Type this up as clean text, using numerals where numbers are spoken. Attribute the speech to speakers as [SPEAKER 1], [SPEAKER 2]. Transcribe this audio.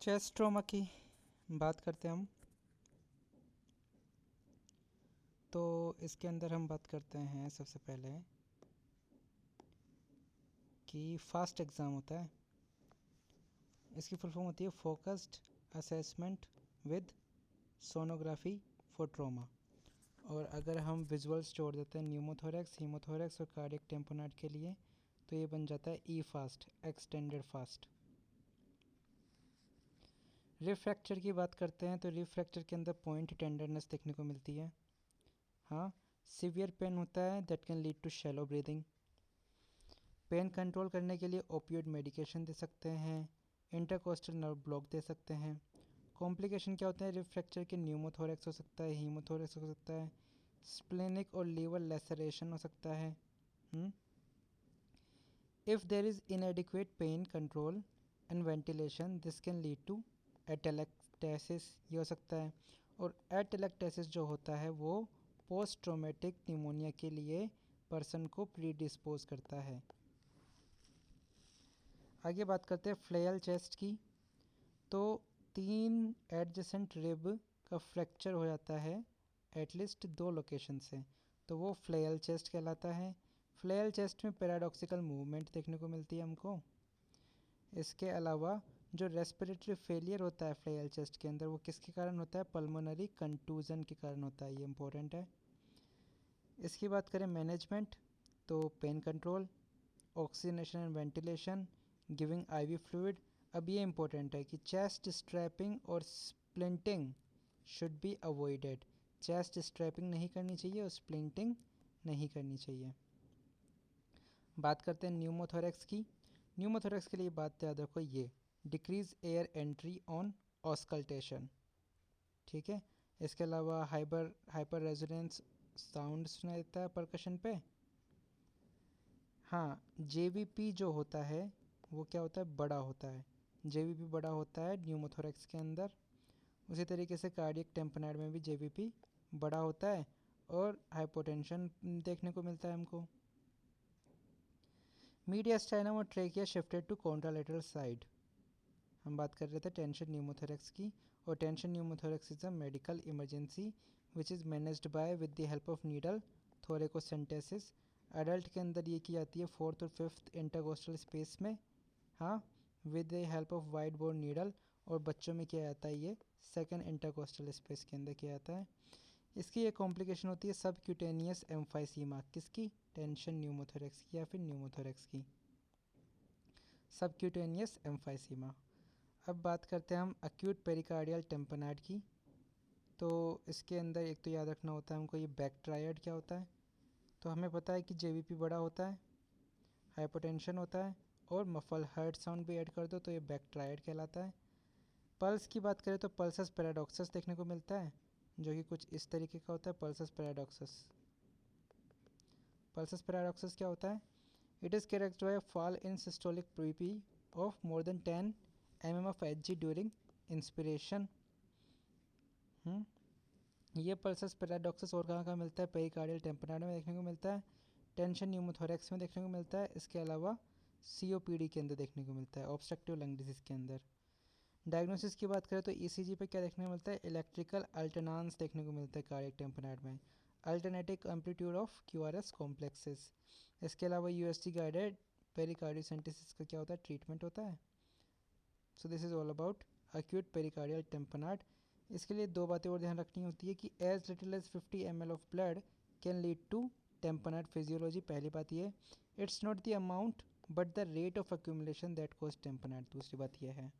[SPEAKER 1] Chest trauma की बात करते हैं हम। तो इसके अंदर हम बात करते हैं सबसे पहले कि फास्ट एग्ज़ाम होता है। इसकी फुल फॉर्म होती है focused assessment with sonography for trauma. और अगर हम विजुअल्स जोड़ देते हैं न्यूमोथोरेक्स, हीमोथोरेक्स और कार्डियक टेम्पोनेट के लिए, तो ये बन जाता है E FAST, extended FAST. Rib fracture की बात करते हैं तो रिब फ्रैक्चर के अंदर पॉइंट टेंडरनेस देखने को मिलती है। हाँ, सीवियर पेन होता है that can lead to shallow breathing. Pain control करने के लिए ओपियोइड मेडिकेशन दे सकते हैं, इंटरकोस्टल नर्व ब्लॉक दे सकते हैं। कॉम्प्लिकेशन क्या होते हैं रिब फ्रैक्चर के? न्यूमोथोरेक्स हो सकता है, हीमोथोरेक्स हो सकता है, स्प्लेनिक और लीवर लेसरेशन हो सकता है। If there is inadequate pain control and ventilation this can lead to atelectasis, ये हो सकता है। और एटेलेक्टेसिस जो होता है वो पोस्ट ट्रोमेटिक निमोनिया के लिए पर्सन को प्रीडिस्पोज करता है। आगे बात करते हैं फ्लेयल चेस्ट की। तो 3 एडजेसेंट रिब का फ्रैक्चर हो जाता है एटलीस्ट 2 लोकेशन से, तो वो फ्लेयल चेस्ट कहलाता है। फ्लेयल चेस्ट में पैराडॉक्सिकल मूवमेंट देखने को मिलती है हमको। इसके अलावा जो रेस्पिरेटरी फेलियर होता है फ्लेयल चेस्ट के अंदर, वो किसके कारण होता है? पल्मोनरी कंटूजन के कारण होता है, ये इंपॉर्टेंट है। इसकी बात करें मैनेजमेंट, तो pain control, oxygenation and ventilation, giving IV fluid. अब ये इंपॉर्टेंट है कि चेस्ट स्ट्रैपिंग और splinting should be avoided. Chest strapping नहीं करनी चाहिए और स्प्लिंटिंग नहीं करनी चाहिए। बात करते हैं न्यूमोथोरेक्स की। न्यूमोथोरेक्स के लिए बात याद रखो, ये decrease air entry on auscultation, ठीक है। इसके अलावा हाइपर रेजोनेंस साउंड सुना देता है परकशन पे। हाँ, जेवीपी जो होता है वो क्या होता है? बड़ा होता है। जेवीपी बड़ा होता है न्यूमोथोरेक्स के अंदर। उसी तरीके से कार्डियक टेम्पोनेट में भी जेवीपी बड़ा होता है और हाइपोटेंशन देखने को मिलता है हमको। मीडियास्टाइनम और trachea shifted to contralateral side. हम बात कर रहे थे टेंशन न्यूमोथोरेक्स की, और tension pneumothorax is a medical emergency which is managed by with the help of needle thoracocentesis. Adult के अंदर ये की जाती है 4th और 5th इंटरकोस्टल स्पेस में, हाँ, with the help of wide board needle. और बच्चों में किया जाता है ये 2nd इंटरकोस्टल स्पेस के अंदर किया जाता है। इसकी एक कॉम्प्लिकेशन होती है सब क्यूटेनियस एम्फाइसीमा। किसकी? टेंशन न्यूमोथोरेक्स की या फिर न्यूमोथोरेक्स की, सब क्यूटेनियस एम्फाइसीमा। अब बात करते हैं हम एक्यूट पेरिकार्डियल टेम्पोनेट की। तो इसके अंदर एक तो याद रखना होता है हमको ये बैक ट्रायड क्या होता है। तो हमें पता है कि जेवीपी बड़ा होता है, हाइपोटेंशन होता है और मफल हार्ट साउंड भी ऐड कर दो तो ये बैक ट्रायड कहलाता है। पल्स की बात करें तो पल्सस पैराडॉक्सस देखने को मिलता है, जो कि कुछ इस तरीके का होता है पल्सस पैराडॉक्सस। पल्सस पैराडॉक्सस क्या होता है? It is characterised by fall in systolic प्रीपी of more than 10 mm of Hg during inspiration. ये पल्सस पैराडॉक्सस और कहाँ कहाँ मिलता है? पेरिकार्डियल टेम्पोनेट में देखने को मिलता है, टेंशन न्यूमोथोरेक्स में देखने को मिलता है, इसके अलावा सीओपीडी के अंदर देखने को मिलता है, ऑब्स्ट्रक्टिव लंग डिजीज के अंदर। डायग्नोसिस की बात करें तो ईसीजी पे क्या देखने को मिलता है? इलेक्ट्रिकल अल्टरनांस देखने को मिलता है कार्डियक टेम्पोनेट में, alternative amplitude of QRS complexes. इसके अलावा यूएसजी गाइडेड पेरिकार्डियोसेंटेसिस का क्या होता है? ट्रीटमेंट होता है। So this is all about acute pericardial tamponade। इसके लिए 2 बातें और ध्यान रखनी होती है कि as little as 50 ml of blood can lead to tamponade physiology. पहली बात ये, it's not the amount but the rate of accumulation that cause tamponade। दूसरी बात यह है।